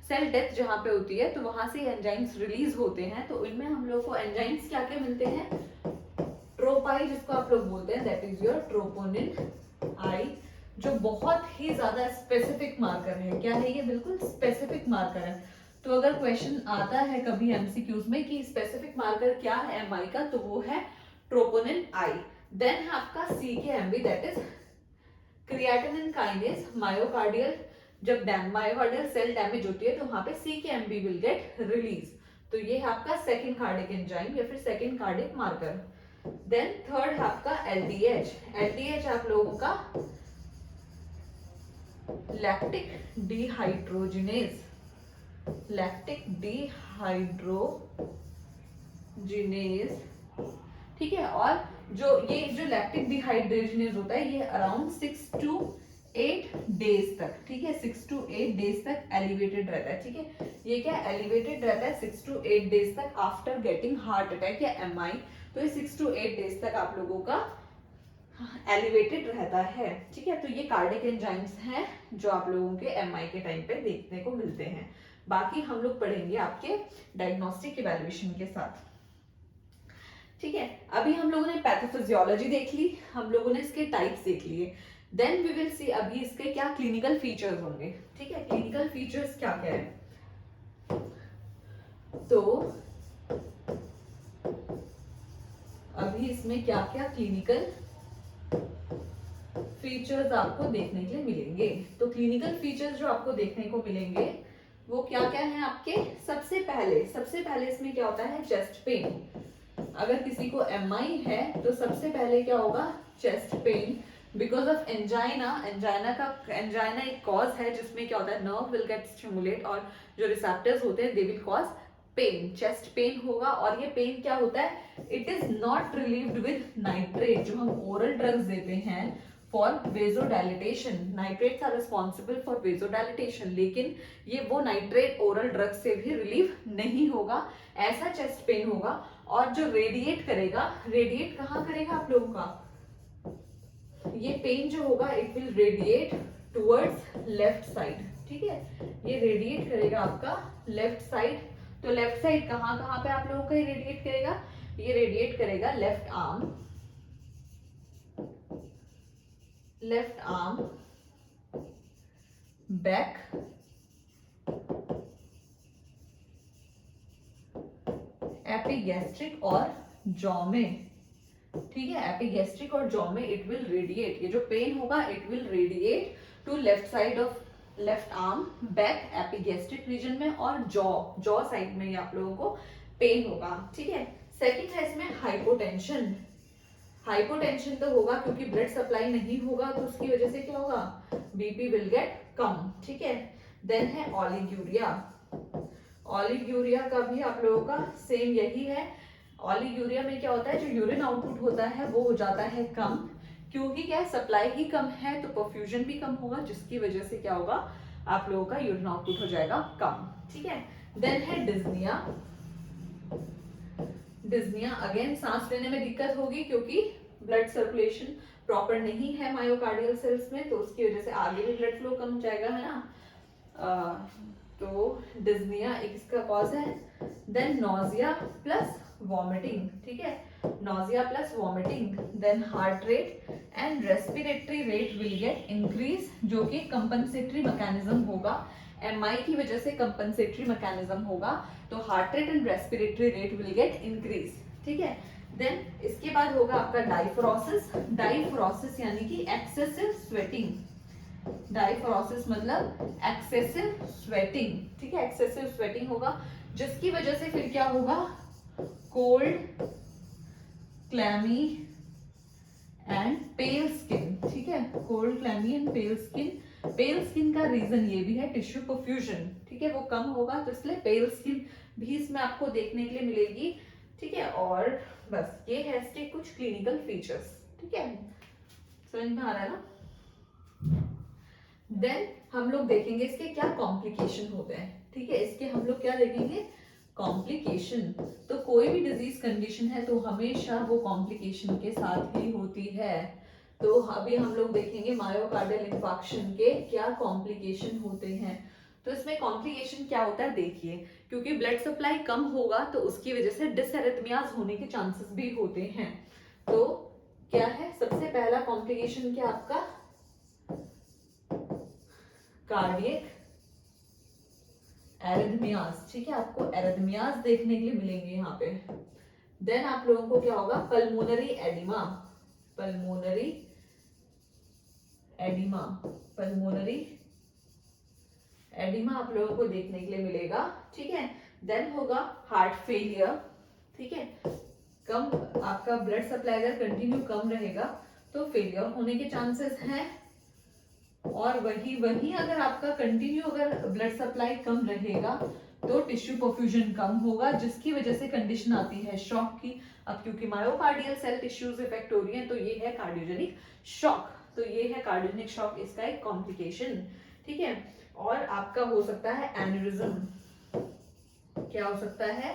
सेल डेथ जहां पे होती है तो वहां से एंजाइम्स रिलीज होते हैं। तो इनमें हम लोग को एंजाइम्स क्या क्या मिलते हैं? ट्रोपाई, जिसको आप लोग बोलते हैं, दैट इज योर ट्रोपोनिन आई, जो बहुत ही ज्यादा स्पेसिफिक मार्कर है। क्या है ये? बिल्कुल स्पेसिफिक मार्कर है। तो अगर क्वेश्चन आता है कभी एमसीक्यूज में कि स्पेसिफिक मार्कर क्या है एमआई का, तो वो है ट्रोपोनिन आई। देन है आपका CKMB, that is creatinine kinase. Myocardial, जब मायोकार्डियल सेल डैमेज होती है तो वहां पे सीकेएमबी विल गेट रिलीज। तो ये है आपका सेकंड कार्डियक एंजाइम या फिर second cardiac marker. Then third है आपका एलडीएच। एलडीएच आप लोगों का लैक्टिक डिहाइड्रोजिनेज, लैक्टिक डिहाइड्रोजिनेज, ठीक है। और जो लैक्टिक डिहाइड्रोजिनेज होता है ये अराउंड 6 to 8 डेज तक, ठीक है, 6 to 8 डेज तक एलिवेटेड रहता है, ठीक है। ये क्या एलिवेटेड रहता है 6 to 8 डेज तक आफ्टर गेटिंग हार्ट अटैक या एमआई। तो ये 6 to 8 डेज तक आप लोगों का एलिवेटेड रहता है, ठीक है। तो ये कार्डियक एंजाइम्स हैं जो आप लोगों के एमआई के टाइम पे देखने को मिलते हैं। बाकी हम लोग पढ़ेंगे आपके डायग्नोस्टिक इवैल्यूएशन के साथ, ठीक है। अभी हम लोगों ने पैथोफिजियोलॉजी देख ली, हम लोगों ने इसके टाइप्स देख लिए। देन वी विल सी अभी इसके क्या क्लिनिकल फीचर्स होंगे, ठीक है। क्लिनिकल फीचर्स क्या क्या है? तो अभी इसमें क्या क्या क्लिनिकल फीचर्स आपको देखने के लिए मिलेंगे। तो क्लिनिकल फीचर्स जो आपको देखने को मिलेंगे वो क्या क्या है आपके? सबसे पहले इसमें क्या होता है? Chest pain. अगर किसी को एमआई है तो सबसे पहले क्या होगा? Chest pain, because of angina. Angina एक कॉज है जिसमें क्या होता है? नर्व विल गेट स्टिमुलेट और जो रिसेप्टर्स होते हैं they will cause pain, chest pain होगा। और ये पेन क्या होता है? It is not relieved with nitrate, जो हम ओरल ड्रग्स देते हैं for vasodilatation. Nitrates are responsible for vasodilatation, लेकिन ये वो नाइट्रेट ओरल ड्रग से भी रिलीव नहीं होगा। ऐसा चेस्ट पेन होगा। और जो रेडिएट कहाँ करेगा आप लोगों का? ये पेन जो होगा it will radiate towards left side, ठीक है। ये रेडिएट करेगा आपका लेफ्ट साइड। तो लेफ्ट साइड कहाँ पे आप लोगों का रेडिएट करेगा? ये रेडिएट करेगा लेफ्ट आर्म, बैक, एपिगैस्ट्रिक और जॉ में, ठीक है, एपिगैस्ट्रिक और जॉ में इट विल रेडिएट, ये जो पेन होगा it will radiate to left side of left arm, back, epigastric region में और जॉ साइड में आप लोगों को पेन होगा, ठीक है। सेकंड है इसमें हाइपोटेंशन। हाइपोटेंशन तो होगा क्योंकि ब्लड सप्लाई नहीं होगा तो उसकी वजह से क्या होगा, बीपी विल गेट कम, ठीक है। देन है ऑलिग्यूरिया। ऑलिग्यूरिया का भी आप लोगों का सेम यही है। ऑलिग्यूरिया में क्या होता है, जो यूरिन आउटपुट होता है वो हो जाता है कम, क्योंकि क्या सप्लाई ही कम है तो परफ्यूजन भी कम होगा, जिसकी वजह से क्या होगा, आप लोगों का यूरिन आउटपुट हो जाएगा कम, ठीक है। देन है डिस्निया। डिस्निया अगेन सांस लेने में दिक्कत होगी क्योंकि ब्लड सर्कुलेशन प्रॉपर नहीं है मायोकार्डियल सेल्स में, तो उसकी वजह से आगे भी ब्लड फ्लो कम हो जाएगा, है ना। तो डिस्निया इसका कॉज है। देन नोजिया प्लस वॉमिटिंग, ठीक है, nausea plus vomiting. Then heart rate and respiratory rate will get increase, जो कि कंपनसेटरी मैकेनिज्म होगा, एमआई की वजह से कंपनसेटरी मैकेनिज्म होगा, तो heart rate and respiratory rate will get increase, ठीक है। देन इसके बाद होगा आपका डाइफोरोसिस। डाइफोरोसिस यानी कि एक्सेसिव स्वेटिंग। डाइफोरोसिस मतलब एक्सेसिव स्वेटिंग, ठीक है, एक्सेसिव स्वेटिंग होगा, जिसकी वजह से फिर क्या होगा, cold, clammy and pale skin, ठीक है, cold, clammy and pale skin. Pail skin का रीजन ये भी है टिश्यू परफ्यूजन, ठीक है, वो कम होगा तो इसलिए पेल स्किन भी इसमें आपको देखने के लिए मिलेगी, ठीक है। और बस ये है इसके कुछ क्लिनिकल फीचर्स, ठीक है, समझ में आ रहा है ना। देन हम लोग देखेंगे इसके क्या कॉम्प्लिकेशन होते हैं, ठीक है, इसके हम लोग क्या देखेंगे, कॉम्प्लिकेशन। तो कोई भी डिजीज कंडीशन है तो हमेशा वो कॉम्प्लिकेशन के साथ ही होती है। तो अभी हम लोग देखेंगे मायोकार्डियल इंफार्क्शन के क्या कॉम्प्लिकेशन होते हैं। तो इसमें कॉम्प्लिकेशन क्या होता है देखिए, क्योंकि ब्लड सप्लाई कम होगा तो उसकी वजह से डिसएरिथमियाज होने के चांसेस भी होते हैं। तो क्या है, सबसे पहला कॉम्प्लिकेशन क्या आपका, कार्डियक एरिथमियाज, ठीक है, आपको एरिथमियाज देखने के लिए मिलेंगे यहाँ पे। देन आप लोगों को क्या होगा, pulmonary oedema. Pulmonary oedema, pulmonary oedema आप लोगों को देखने के लिए मिलेगा, ठीक है। देन होगा हार्ट फेलियर, ठीक है, कम आपका ब्लड सप्लाई अगर कंटिन्यू कम रहेगा तो फेलियर होने के चांसेस हैं। और वही अगर आपका कंटिन्यू अगर ब्लड सप्लाई कम रहेगा तो टिश्यू परफ्यूजन कम होगा, जिसकी वजह से कंडीशन आती है शॉक की। अब क्योंकि मायोकार्डियल सेल टिश्यूज इफेक्ट हो रही हैं तो ये है कार्डियोजेनिक शॉक, तो ये है कार्डियोजेनिक शॉक, इसका एक कॉम्प्लिकेशन, ठीक है। और आपका हो सकता है एन्यूरिज्म। क्या हो सकता है,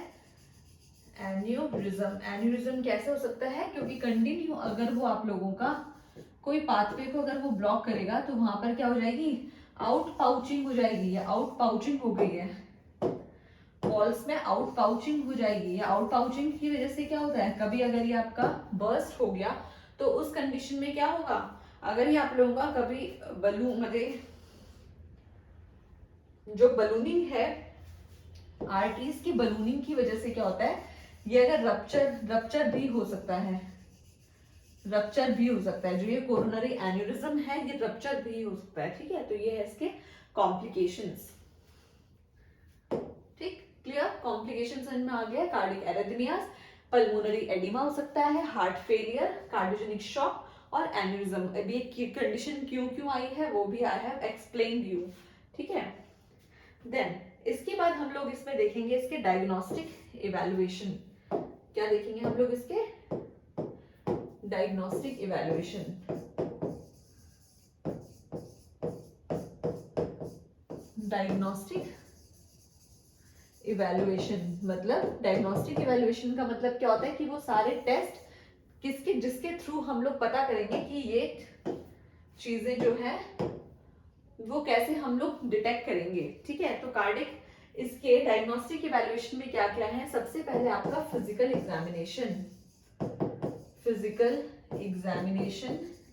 एन्यूरिज्म। एन्यूरिज्म कैसे हो सकता है, क्योंकि कंटिन्यू अगर वो आप लोगों का कोई पाथवे को अगर वो ब्लॉक करेगा तो वहां पर क्या हो जाएगी, आउट पाउचिंग हो जाएगी, या आउट पाउचिंग हो गई है, वॉल्स में आउट पाउचिंग हो जाएगी। या आउट पाउचिंग की वजह से क्या होता है, कभी अगर ये आपका बर्स्ट हो गया तो उस कंडीशन में क्या होगा, अगर ये आप लोगों का कभी बलून मतलब जो बलूनिंग है, आर्टरीज की बलूनिंग की वजह से क्या होता है, ये अगर रप्चर भी हो सकता है, रप्चर भी हो सकता है, जो ये कोरोनरी एन्यूरिज्म है ये रप्चर भी हो सकता है, ठीक है। तो ये है इसके कॉम्प्लिकेशंस, ठीक, क्लियर, कॉम्प्लिकेशन समझ में आ गया। कार्डियक एरिथमियाज, पल्मोनरी एडिमा हो सकता है, हार्ट फेलियर, कार्डियोजेनिक शॉक और एन्यूरिज्म। अभी ये कंडीशन क्यों आई है वो भी आई हैव एक्सप्लेन्ड यू, ठीक है। देन इसके बाद हम लोग इसमें देखेंगे इसके डायग्नोस्टिक इवैल्यूएशन। क्या देखेंगे हम लोग, इसके डायग्नोस्टिक इवैल्यूएशन। डायग्नोस्टिक इवैल्यूएशन मतलब, डायग्नोस्टिक इवैल्यूएशन का मतलब क्या होता है कि वो सारे टेस्ट जिसके थ्रू हम लोग पता करेंगे कि ये चीजें जो है वो कैसे हम लोग डिटेक्ट करेंगे, ठीक है। तो कार्डिक इसके डायग्नोस्टिक इवैल्यूएशन में क्या क्या है, सबसे पहले आपका physical examination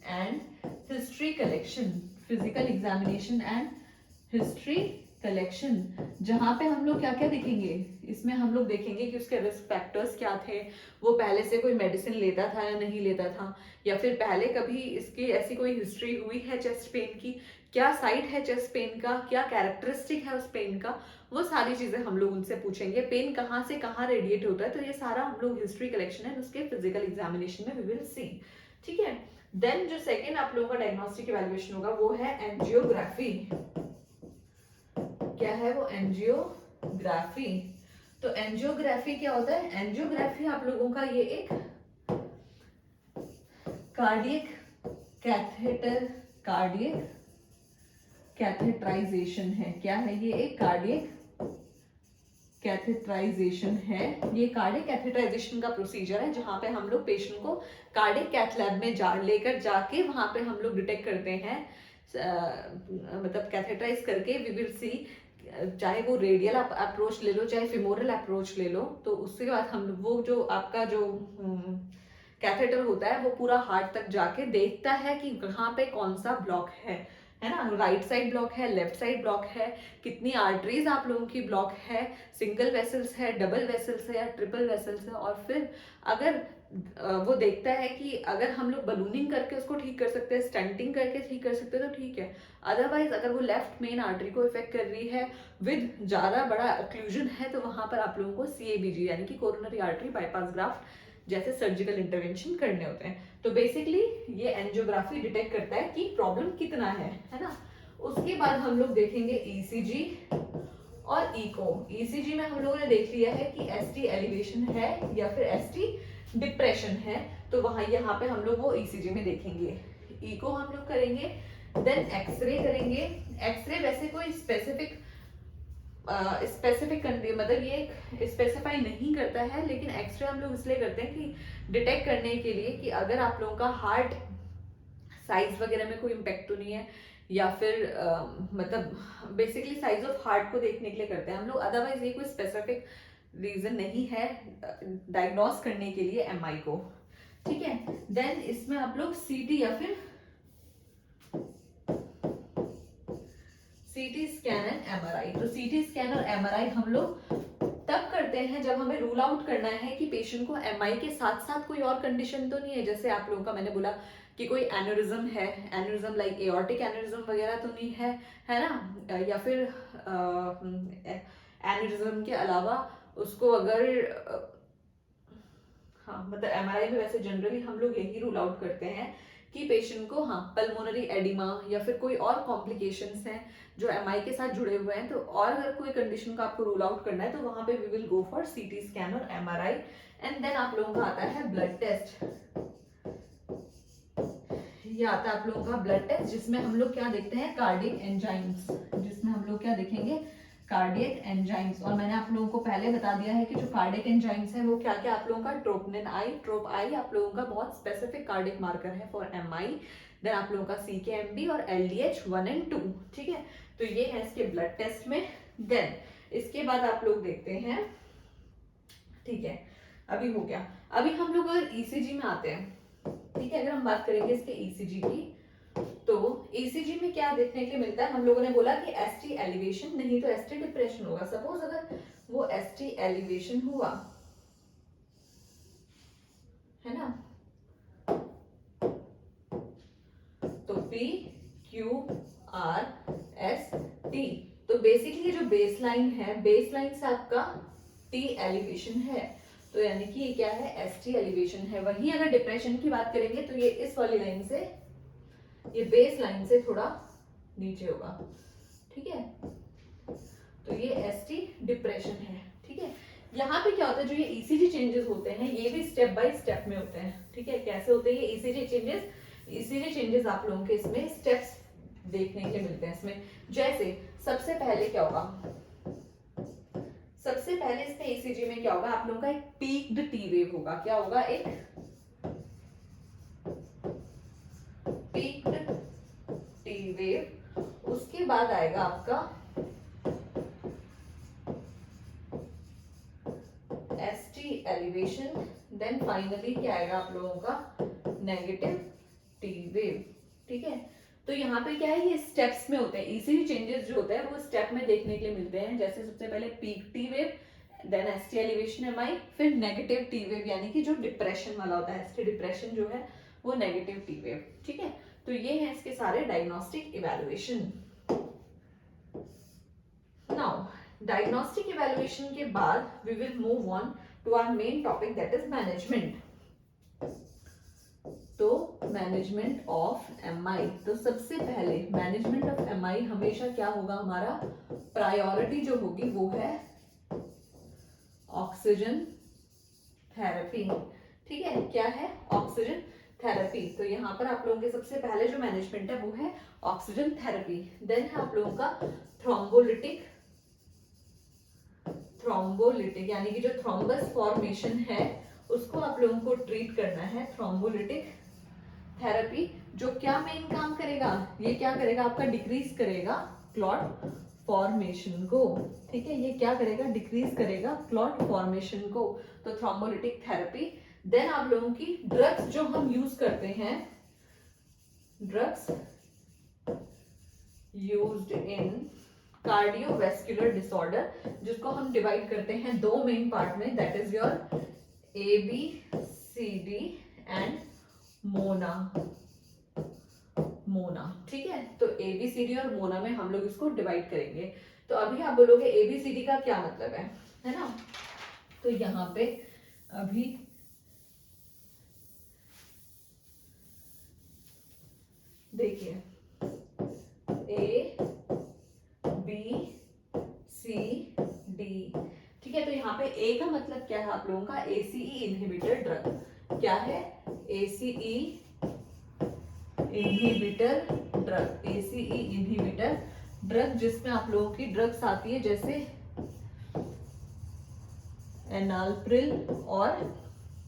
and history collection, physical examination and history collection, जहां पे हम लोग क्या क्या देखेंगे, इसमें हम लोग देखेंगे कि उसके रिस्क फैक्टर्स क्या थे, वो पहले से कोई मेडिसिन लेता था या नहीं लेता था, या फिर पहले कभी इसकी ऐसी कोई हिस्ट्री हुई है चेस्ट पेन की, क्या साइट है चेस्ट पेन का, क्या कैरेक्टरिस्टिक है उस पेन का, वो सारी चीजें हम लोग उनसे पूछेंगे। पेन कहाँ से कहाँ रेडिएट होता है, तो ये सारा हम लोग हिस्ट्री कलेक्शन है उसके फिजिकल एग्जामिनेशन में वी विल सी। ठीक है, देन जो सेकेंड आप लोगों का डायग्नोस्टिक इवैल्यूएशन होगा वो है एंजियोग्राफी। क्या है वो, एंजियोग्राफी। तो एंजियोग्राफी क्या होता है, एंजियोग्राफी आप लोगों का ये एक कार्डियक कैथेटराइजेशन है। क्या है ये, एक कार्डियक कैथेटराइजेशन है। ये कार्डियक कैथेटराइजेशन का प्रोसीजर है जहां पे हम लोग पेशेंट को कार्डियक कैथ लैब में लेकर जाके वहां पे हम लोग डिटेक्ट करते हैं, मतलब कैथेटराइज करके वी विल सी, चाहे वो रेडियल अप्रोच ले लो चाहे फिमोरल अप्रोच ले लो, तो उसके बाद हम वो जो आपका जो कैथेटर होता है वो पूरा हार्ट तक जाके देखता है कि कहाँ पे कौन सा ब्लॉक है ना, राइट साइड ब्लॉक है, लेफ्ट साइड ब्लॉक है, कितनी आर्टरीज आप लोगों की ब्लॉक है, सिंगल वेसल्स है, डबल वेसल्स है या ट्रिपल वेसल्स है, और फिर अगर वो देखता है कि अगर हम लोग बलूनिंग करके उसको ठीक कर सकते हैं, स्टंटिंग करके ठीक कर सकते हैं तो ठीक है, अदरवाइज अगर वो लेफ्ट मेन आर्टरी को इफेक्ट कर रही है विद ज्यादा बड़ा ऑक्लूजन है तो वहां पर आप लोगों को CABG यानी कि कोरोनरी आर्टरी बाईपास ग्राफ्ट जैसे सर्जिकल इंटरवेंशन करने होते हैं। तो बेसिकली ये एंजियोग्राफी डिटेक्ट करता है कि प्रॉब्लम कितना है ना। उसके बाद हम लोग देखेंगे ECG और इको। ECG में हम लोगों ने देख लिया है कि ST एलिवेशन है या फिर ST डिप्रेशन है, तो वहां यहाँ पे हम लोग वो ECG में देखेंगे। इको हम लोग करेंगे, देन एक्सरे करेंगे। एक्सरे वैसे कोई स्पेसिफिक मतलब ये स्पेसिफाई नहीं करता है, लेकिन एक्सरे हम लोग इसलिए करते हैं कि डिटेक्ट करने के लिए कि अगर आप लोगों का हार्ट साइज वगैरह में कोई इम्पेक्ट तो नहीं है, या फिर मतलब बेसिकली साइज ऑफ हार्ट को देखने के लिए करते हैं हम लोग, अदरवाइज ये कोई स्पेसिफिक रीजन नहीं है डायग्नोस करने के लिए MI को। ठीक है, देन इसमें आप लोग CT या फिर CT स्कैन एंड MRI। तो CT स्कैन और MRI हम लोग तब करते हैं जब हमें रूल आउट करना है कि पेशेंट को MI के साथ साथ कोई और कंडीशन तो नहीं है, जैसे आप लोगों का मैंने बोला कि कोई एन्यूरिज्म है, एन्यूरिज्म लाइक एओर्टिक एन्यूरिज्म वगैरह तो नहीं है ना, या फिर एन्यूरिज्म के अलावा उसको अगर हाँ मतलब MRI में वैसे जनरली हम लोग यही रूल आउट करते हैं कि पेशेंट को हाँ पल्मोनरी एडिमा या फिर कोई और कॉम्प्लिकेशंस हैं जो MI के साथ जुड़े हुए हैं, तो और अगर कोई कंडीशन का आपको रूल आउट करना है तो वहां पे we will go for CT scan और MRI। एंड देन आप लोगों का आता है ब्लड टेस्ट। ये आता है आप लोगों का ब्लड टेस्ट जिसमें हम लोग क्या देखते हैं, कार्डियक एंजाइम्स, जिसमें हम लोग क्या देखेंगे, कार्डियक एंजाइम्स। और मैंने आप लोगों को पहले बता दिया है कि जो कार्डियक एंजाइम्स है वो क्या क्या आप लोगों का, ट्रोपोनिन आई आप लोगों का बहुत स्पेसिफिक कार्डियक मार्कर है फॉर MI। देन आप लोगों का CKMB और LDH 1 और 2। ठीक है, तो ये है इसके ब्लड टेस्ट में। देन इसके बाद आप लोग देखते हैं, ठीक है अभी हो गया, अभी हम लोग अगर ECG में आते हैं, ठीक है अगर हम बात करेंगे इसके ECG की, तो ECG में क्या देखने के लिए मिलता है, हम लोगों ने बोला कि ST एलिवेशन नहीं तो ST डिप्रेशन होगा। सपोज अगर वो ST एलिवेशन हुआ है ना, तो PQRST, तो बेसिकली जो बेसलाइन है, बेसलाइन से आपका T एलिवेशन है, तो यानी कि ये क्या है, ST एलिवेशन है। वहीं अगर डिप्रेशन की बात करेंगे तो ये इस वाली लाइन से, ये बेस लाइन से थोड़ा नीचे होगा। ठीक है, तो ये ST डिप्रेशन है। ठीक है, यहाँ पे क्या होता है, जो ये ECG चेंजेस होते हैं ये भी स्टेप बाय स्टेप में होते हैं। ठीक है, कैसे होते हैं ये ECG चेंजेस आप लोगों के इसमें स्टेप्स देखने के लिए मिलते हैं इसमें। जैसे सबसे पहले क्या होगा, सबसे पहले इसमें ECG में क्या होगा, आप लोगों का एक पीक्ड T वेव होगा। क्या होगा, एक पीक्ड T वेव। उसके बाद आएगा आपका एलिवेशन, देन फाइनली क्या आएगा आप लोगों का नेगेटिव टी वेव। ठीक है, तो यहाँ पे क्या है, ये स्टेप्स में होते हैं, ईसीजी चेंजेस जो होते हैं वो स्टेप में देखने के लिए मिलते हैं। जैसे सबसे पहले peak T wave, then ST elevation MI, फिर नेगेटिव टी वेव यानी कि जो डिप्रेशन वाला होता है, एसटी डिप्रेशन जो है वो नेगेटिव टी वेव। ठीक है, तो ये है इसके सारे diagnostic evaluation. Now diagnostic evaluation के बाद we will move on to our main topic that is management. तो मैनेजमेंट ऑफ एमआई, तो सबसे पहले मैनेजमेंट ऑफ एमआई हमेशा क्या होगा, हमारा प्रायोरिटी जो होगी वो है ऑक्सीजन थेरेपी। ठीक है, क्या है, ऑक्सीजन थेरेपी। तो यहाँ पर आप लोगों के सबसे पहले जो मैनेजमेंट है वो है ऑक्सीजन थेरेपी। देन है आप लोगों का थ्रोम्बोलिटिक, थ्रोम्बोलिटिक यानी कि जो थ्रोम्बस फॉर्मेशन है उसको आप लोगों को ट्रीट करना है। थ्रोम्बोलिटिक थेरेपी जो क्या मेन काम करेगा, ये क्या करेगा, आपका डिक्रीज करेगा क्लॉट फॉर्मेशन को। ठीक है, ये क्या करेगा, डिक्रीज करेगा क्लॉट फॉर्मेशन को, तो थ्रोम्बोलिटिक थेरेपी। देन आप लोगों की ड्रग्स जो हम यूज करते हैं, drugs used in cardiovascular disorder, जिसको हम डिवाइड करते हैं दो मेन पार्ट में, that is your ABCD and Mona. Mona, ठीक है, तो ABCD और मोना में हम लोग इसको डिवाइड करेंगे। तो अभी आप बोलोगे ABCD का क्या मतलब है ना, तो यहाँ पे अभी देखिए A B C D। ठीक है, तो यहाँ पे A का मतलब क्या है आप लोगों का, ACE इनहिबिटर ड्रग। क्या है, ACE inhibitor drug, ACE inhibitor drug, जिसमें आप लोगों की ड्रग्स आती है जैसे एनालप्रिल और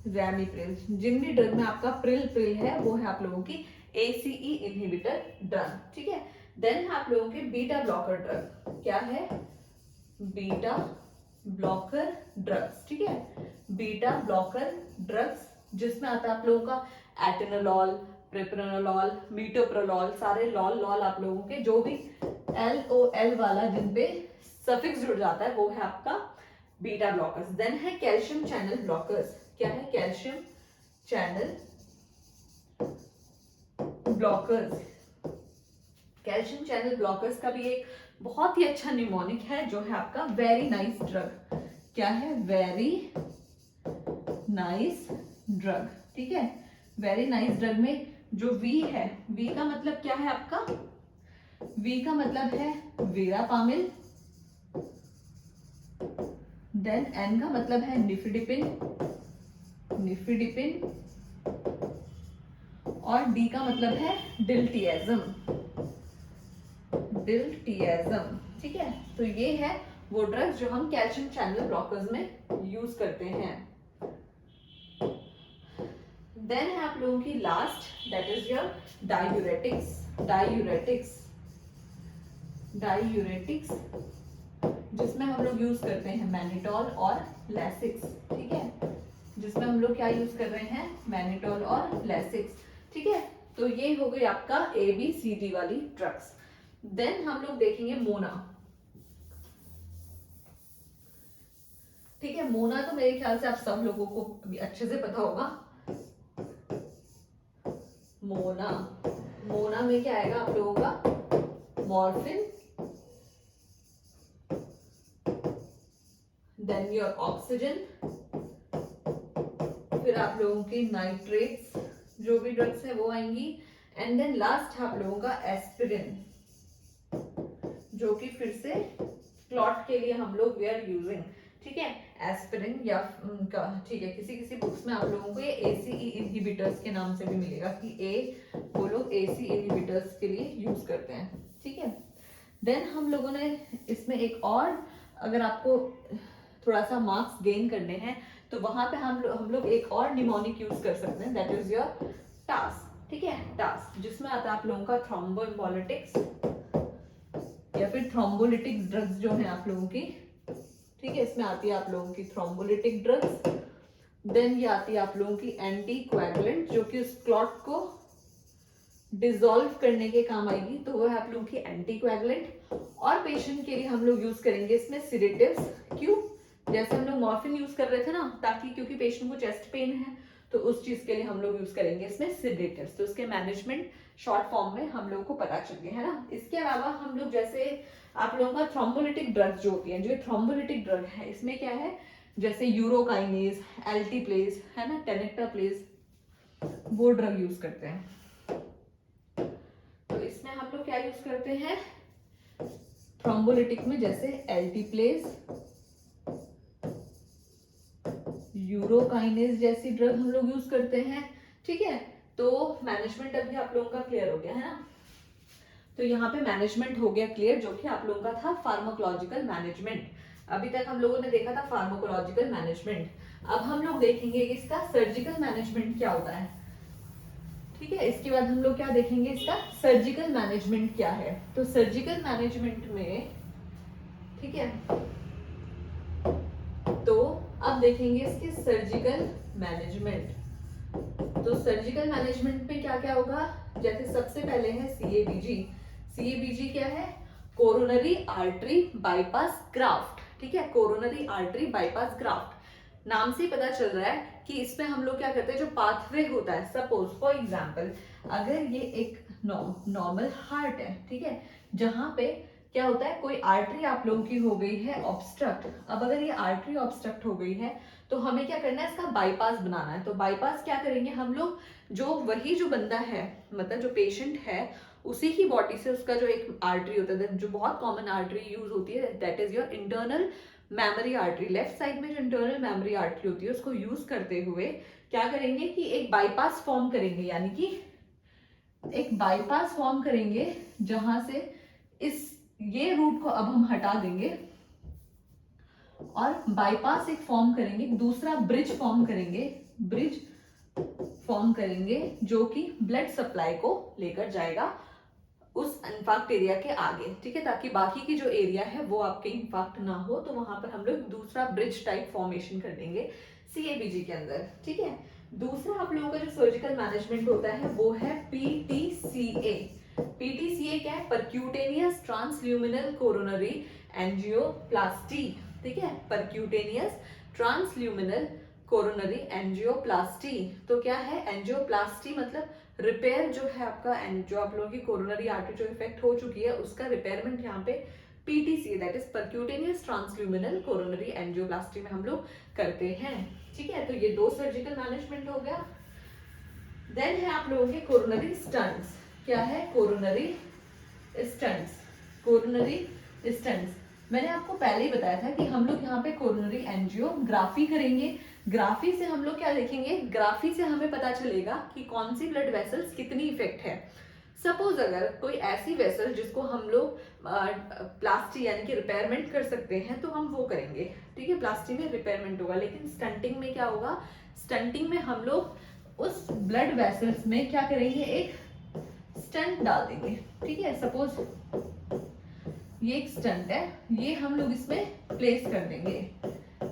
रैमीप्रिल। जिन भी ड्रग में आपका प्रिल है वो है आप लोगों की ACE इनहिबिटर ड्रग। ठीक है, देन आप लोगों के बीटा ब्लॉकर ड्रग। क्या है, बीटा ब्लॉकर ड्रग्स। ठीक है, बीटा ब्लॉकर ड्रग्स जिसमें आता है आप लोगों का एटेनोलॉल, प्रोप्रानोलॉल, मीटोप्रोलॉल, सारे लॉल आप लोगों के जो भी LOL वाला जिन पे सफिक्स जुड़ जाता है वो है आपका बीटा ब्लॉकर्स। देन है कैल्शियम चैनल ब्लॉकर्स। क्या है, calcium channel blockers. Calcium channel blockers का भी एक बहुत ही अच्छा निमोनिक है जो है आपका वेरी नाइस ड्रग। क्या है, वेरी नाइस ड्रग। ठीक है, वेरी नाइस ड्रग में जो V है, V का मतलब क्या है आपका, V का मतलब है वीरापामिल। देन N का मतलब है निफिडिपिन, निफिडिपिन, और D का मतलब है डिल्टिएजम, डिल्टिएजम। ठीक है, तो ये है वो ड्रग्स जो हम कैल्शियम चैनल ब्लॉकर्स में यूज करते हैं। देन है आप लोगों की last, that is your diuretics. Diuretics, diuretics जिसमें हम लोग यूज करते हैं मैनिटॉल और लैसिक्स। ठीक है, जिसमें हम लोग क्या यूज कर रहे हैं, मैनिटॉल और लैसिक्स। ठीक है, तो ये हो गई आपका ABCD वाली ड्रग्स। देन हम लोग देखेंगे मोना। ठीक है, मोना तो मेरे ख्याल से आप सब लोगों को भी अच्छे से पता होगा। मोना, मोना में क्या आएगा आप लोगों का, मॉर्फिन, देन योर ऑक्सीजन, फिर आप लोगों की नाइट्रेट्स जो भी ड्रग्स है वो आएंगी, एंड देन लास्ट है आप लोगों का एस्पिरिन, जो कि फिर से क्लॉट के लिए हम लोग वी आर यूजिंग। ठीक है, एस्पिरिन या ठीक है, किसी किसी बुक्स में आप लोगों को ये ACE इनहिबिटर्स के नाम से भी मिलेगा कि वो लोग ACE इनहिबिटर्स के लिए यूज करते हैं। ठीक है, देन हम लोगों ने इसमें एक और, अगर आपको थोड़ा सा मार्क्स गेन करने हैं तो वहां पे हम लोग एक और निमोनिक यूज कर सकते हैं, दैट इज योर टास। ठीक है, टास जिसमें आता है आप लोगों का थ्रोम्बोएम्बोलिटिक्स या फिर थ्रोम्बोलिटिक ड्रग्स जो है आप लोगों की। ठीक है, इसमें आती है आप लोगों की थ्रोम्बोलिटिक ड्रग्स, देन ये आती है आप लोगों की एंटी कोएगुलेंट, जो कि उस क्लॉट को डिसॉल्व करने के काम आएगी, तो वो है आप लोगों की एंटी कोएगुलेंट। और पेशेंट के लिए हम लोग यूज करेंगे इसमें सिडेटिव्स। क्यों? जैसे हम लोग मॉर्फिन यूज कर रहे थे ना, ताकि क्योंकि पेशेंट को चेस्ट पेन है, तो उस चीज के लिए हम लोग यूज करेंगे इसमें सिडेटिव्स। तो उसके मैनेजमेंट शॉर्ट फॉर्म में हम लोगों को पता चल गया है ना। इसके अलावा हम लोग जैसे आप लोगों का थ्रोम्बोलिटिक ड्रग जो होती है, जो थ्रोम्बोलिटिक ड्रग है, इसमें क्या है, जैसे यूरोकाइनेज, एल्टीप्लेज है ना, टेनेक्टाप्लेज, वो ड्रग यूज करते हैं। तो इसमें हम लोग क्या यूज करते हैं थ्रोम्बोलिटिक में, जैसे एल्टीप्लेज, यूरोकाइनेज जैसी ड्रग हम लोग यूज करते हैं। ठीक है, तो मैनेजमेंट अभी आप लोगों का क्लियर हो गया है ना। तो यहाँ पे मैनेजमेंट हो गया क्लियर, जो कि आप लोगों का था फार्माकोलॉजिकल मैनेजमेंट। अभी तक हम लोगों ने देखा था फार्माकोलॉजिकल मैनेजमेंट। अब हम लोग देखेंगे कि इसका सर्जिकल मैनेजमेंट क्या होता है। ठीक है, इसके बाद हम लोग क्या देखेंगे, इसका सर्जिकल मैनेजमेंट क्या है। तो सर्जिकल मैनेजमेंट में, ठीक है, तो अब देखेंगे इसके सर्जिकल मैनेजमेंट। तो सर्जिकल मैनेजमेंट में क्या क्या होगा, जैसे सबसे पहले है सीएबीजी। सीएबीजी क्या है, कोरोनरी आर्टरी बाईपास ग्राफ्ट। ठीक है, कोरोनरी आर्टरी बाईपास ग्राफ्ट, नाम से ही पता चल रहा है कि इसमें हम लोग क्या करते हैं, जो पाथवे होता है, सपोज फॉर एग्जांपल अगर ये एक नॉर्मल हार्ट है, ठीक है, जहां पे क्या होता है, कोई आर्टरी आप लोगों की हो गई है ऑब्स्ट्रक्ट। अब अगर ये आर्टरी ऑब्स्ट्रक्ट हो गई है, तो हमें क्या करना है, इसका बाईपास बनाना है। तो बाईपास क्या करेंगे हम लोग, जो वही जो बंदा है, मतलब जो पेशेंट है, उसी की बॉडी से उसका जो एक आर्टरी होता है, जो बहुत कॉमन आर्टरी यूज होती है, that is your internal memory artery. Left side में जो इंटरनल मेमोरी आर्टरी होती है, उसको यूज करते हुए क्या करेंगे कि एक बाईपास फॉर्म करेंगे, यानी कि एक बाईपास फॉर्म करेंगे, जहां से इस ये रूट को अब हम हटा देंगे और बाईपास एक फॉर्म करेंगे, दूसरा ब्रिज फॉर्म करेंगे, ब्रिज फॉर्म करेंगे जो कि ब्लड सप्लाई को लेकर जाएगा उस इंफाक्ट एरिया के आगे। ठीक है, ताकि बाकी की जो एरिया है वो आपके इंफाक्ट ना हो, तो वहां पर हम लोग दूसरा ब्रिज टाइप फॉर्मेशन कर देंगे सीएबीजी के अंदर। ठीक है, दूसरा आप लोगों का जो सर्जिकल मैनेजमेंट होता है वो है पीटीसीए। पीटीसीए क्या है, परक्यूटेनियस ट्रांसल्यूमिनल कोरोनरी एंजियोप्लास्टी। ठीक है, परक्यूटेनियस ट्रांसल्यूमिनल कोरोनरी एंजियोप्लास्टी। तो क्या है, एंजियोप्लास्टी मतलब रिपेयर जो है आपका, जो आप लोगों की कोरोनरी आर्टरी जो इफेक्ट हो चुकी है, उसका रिपेयरमेंट यहाँ पे PTC, that is percutaneous transluminal coronary angioplasty में हम लोग करते हैं। ठीक है, तो ये दो सर्जिकल मैनेजमेंट हो गया। देन है आप लोगों के कोरोनरी स्टंट्स। क्या है, कोरोनरी स्टंट्स। कोरोनरी स्टंट्स मैंने आपको पहले ही बताया था कि हम लोग यहाँ पे कोरोनरी एंजियोग्राफी करेंगे। ग्राफी से हम लोग क्या देखेंगे, ग्राफी से हमें पता चलेगा कि कौन सी ब्लड वेसल्स कितनी इफेक्ट है। सपोज अगर कोई ऐसी वेसल जिसको हम लोग प्लास्टी यानी कि रिपेयरमेंट कर सकते हैं, तो हम वो करेंगे। ठीक है, प्लास्टी में रिपेयरमेंट होगा, लेकिन स्टंटिंग में क्या होगा, स्टंटिंग में हम लोग उस ब्लड वेसल्स में क्या करेंगे, एक स्टंट डाल देंगे। ठीक है, सपोज ये एक स्टंट है, ये हम लोग इसमें प्लेस कर देंगे।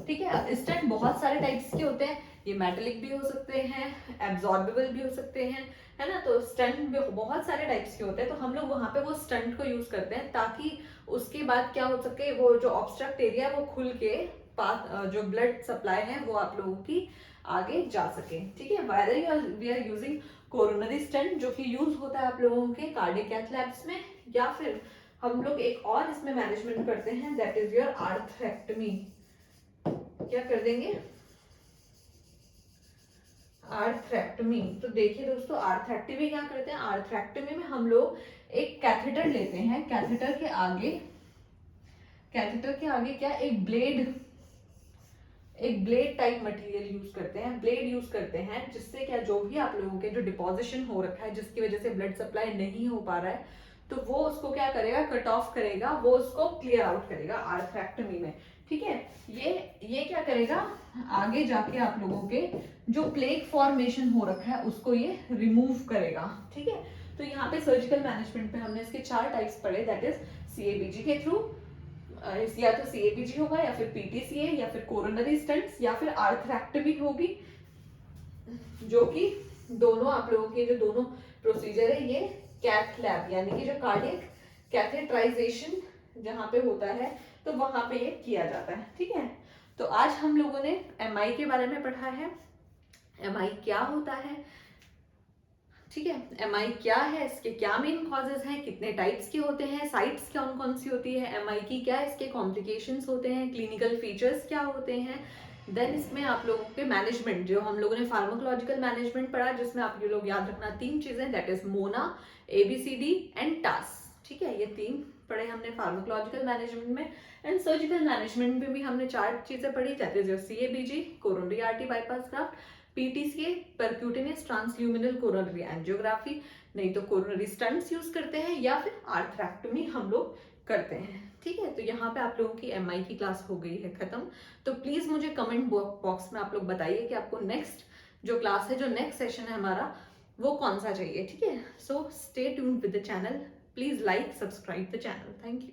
ठीक है, स्टंट बहुत सारे टाइप्स के होते हैं, ये मेटेलिक भी हो सकते हैं, एब्जॉर्बेबल भी हो सकते हैं, है ना। तो स्टंट भी बहुत सारे टाइप्स के होते हैं, तो हम लोग वहां पे वो स्टंट को यूज करते हैं, ताकि उसके बाद क्या हो सके, वो जो ऑब्स्ट्रक्ट एरिया वो खुल के जो ब्लड सप्लाई है वो आप लोगों की आगे जा सके। ठीक है, whether we are using coronary stent, जो कि यूज होता है आप लोगों के कार्डियक कैथ लैब्स में, या फिर हम लोग एक और इसमें मैनेजमेंट करते हैं, दैट इज योर आर्थरेक्टमी। क्या कर देंगे, आर्थरेक्टमी। तो देखिए दोस्तों, आर्थरेक्टमी क्या करते हैं, आर्थरेक्टमी में हम लोग एक कैथेटर लेते हैं, कैथेटर के आगे क्या, एक ब्लेड टाइप मटेरियल यूज करते हैं, ब्लेड यूज करते हैं, जिससे क्या, जो भी आप लोगों के जो डिपोजिशन हो रखा है, जिसकी वजह से ब्लड सप्लाई नहीं हो पा रहा है, तो वो उसको क्या करेगा, कट ऑफ करेगा, वो उसको क्लियर आउट करेगा आर्थरेक्टमी में। ठीक है, ये क्या करेगा, आगे जाके आप लोगों के जो प्लेक फॉर्मेशन हो रखा है उसको ये रिमूव करेगा। ठीक है, तो यहाँ पे सर्जिकल मैनेजमेंट पे हमने इसके 4 टाइप्स पढ़े, दैट इज सीएबीजी के थ्रू, या तो CABG होगा या फिर PTCA या फिर कोरोनरी स्टेंट्स या फिर आर्थरेक्टमी होगी, जो कि दोनों आप लोगों के जो दोनों प्रोसीजर है ये कैथ लैब यानी कि जो कार्डियक कैथेटराइजेशन जहाँ पे होता है तो वहां पे ये किया जाता है। ठीक है, तो आज हम लोगों ने MI के बारे में पढ़ा है, MI क्या होता है, ठीक है, MI क्या है, इसके क्या मेन कॉजेज हैं, कितने टाइप्स के होते हैं, साइट्स कौन कौन सी होती है MI की, क्या इसके कॉम्प्लिकेशंस होते हैं, क्लिनिकल फीचर्स क्या होते हैं। देन इसमें आप लोगों के मैनेजमेंट, जो हम लोगों ने फार्माकोलॉजिकल मैनेजमेंट पढ़ा, जिसमें आप ये लोग याद रखना 3 चीजें, that is MONA, ABCD and टास। ठीक है, ये 3 पढ़े हमने फार्माकोलॉजिकल मैनेजमेंट में। एंड सर्जिकल मैनेजमेंट में भी हमने 4 चीजें पढ़ी, that is your CABG, coronary artery bypass graft, PTCA, percutaneous transluminal coronary angiography, नहीं तो कोरोनरी स्टंट्स यूज करते हैं, या फिर आर्थरेक्टमी हम लोग करते हैं। ठीक है, तो यहाँ पे आप लोगों की MI की क्लास हो गई है खत्म। तो प्लीज मुझे कमेंट बॉक्स में आप लोग बताइए कि आपको नेक्स्ट जो क्लास है, जो नेक्स्ट सेशन है हमारा, वो कौन सा चाहिए। ठीक है, so stay tuned with the channel, please like subscribe the channel, thank you.